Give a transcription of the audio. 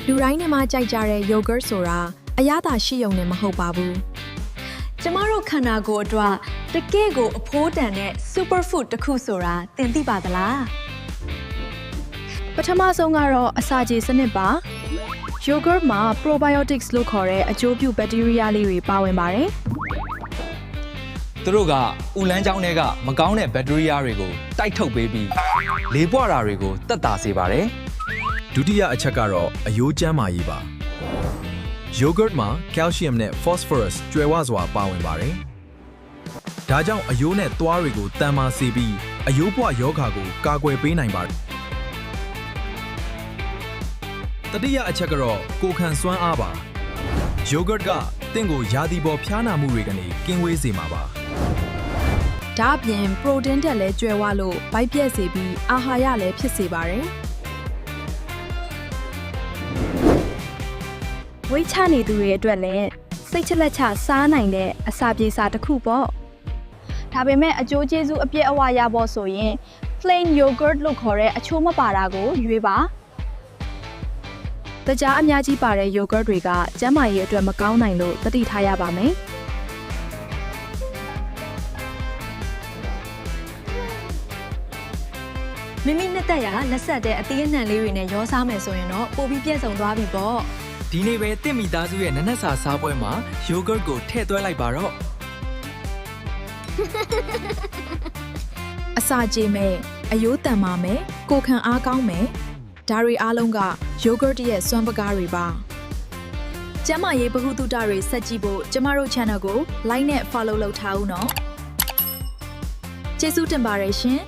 လူတိုင်းနဲ့မှကြိုက်ကြတဲ့ yogurt ဆိုတာအရသာရှိုံနဲ့မဟုတ်ပါဘူးကျမတို့ခန္ဓာကိုယ်အတွက်တကယ့်ကိုအဖိုးတန်တဲ့ super food တစ်ခုဆိုတာသင်သိပါသလားပထမဆုံးကတော့အစာကြေစနစ်ပါ yogurt မှာ probiotics လို့ခေါ်တဲ့အကျိုးပြုဘက်တီးရီးယားလေးတွေပါဝင်ပါတယ်သူတို့ကဥလန်းချောင်းတွေကမကောင်းတဲ့ဘက်တီးရီးယားတွေကိုတိုက်ထုတ်ပေးပြီးလေပွားတာတွေကိုတက်တာစေပါတယ်ဒုတိယအချက်ကတော့အယိုးကျန်းမာရေးပါ yogurt မှာ calcium နဲ့ phosphorus ကျွယ်ဝစွာပါဝင်ပါတယ်ဒါကြောင့်အယိုးနဲ့သွားတွေကိုတန်မာစေပြီးအယိုးပွားယောဂါကိုကာကွယ်ပေးနိုင်ပါတယ်တတိယအချက်ကတော့ကိုယ်ခံစွမ်းအားပါ yogurt ကတင့်ကိုရာသီပေါ်ဖျားနာမှုတွေကနေကင်းဝေးစေမှာပါဒါအပြင် protein တက်လည်းကျွဲဝလို့ဗိုက်ပြက်စေပြီးအာဟာရလည်းဖြစ်စေပါတယ်ဝိတ်ချနေသူတွေအတွက်လည်းစိတ်ချလက်ချစားနိုင်တဲ့အစာပြေစာတစ်ခုပေါ့ဒါပေမဲ့အကျိုးကျေးဇူးအပြည့်အဝရဖို့ဆိုရင် plain yogurt လို့ခေါ်တဲ့အချိုးမပါတာကိုရွေးပါတခြားအများကြီးပါတဲ့ yogurt တွေကကျန်းမာရေးအတွက်မကောင်းနိုင်လို့သတိထားရပါမယ်မိမိနှစ်သက်ရာလက်ဆက်တဲ့အသီးအနှံလေးတွေနဲ့ရောစားမယ်ဆိုရင်တော့ပိုပြီးပြည့်စုံသွားပြီပေါ့ဒီနေ့ပဲတင့်မိသားစုရဲ့နနက်စာစားပွဲမှာ yogurt ကိုထည့်သွင်းလိုက်ပါတော့အစာကြေမဲ့အယိုးတန်မာမဲ့ကိုခံအားကောင်းမဲ့ဒါတွေအားလုံးက yogurt ရဲ့စွမ်းပကားတွေပါကျမရေးဗဟုသုတတွေဆက်ကြည့်ဖို့ကျမတို့ channel ကို like နဲ့ follow လုပ်ထားဦးနော်ကျေးဇူးတင်ပါတယ်ရှင်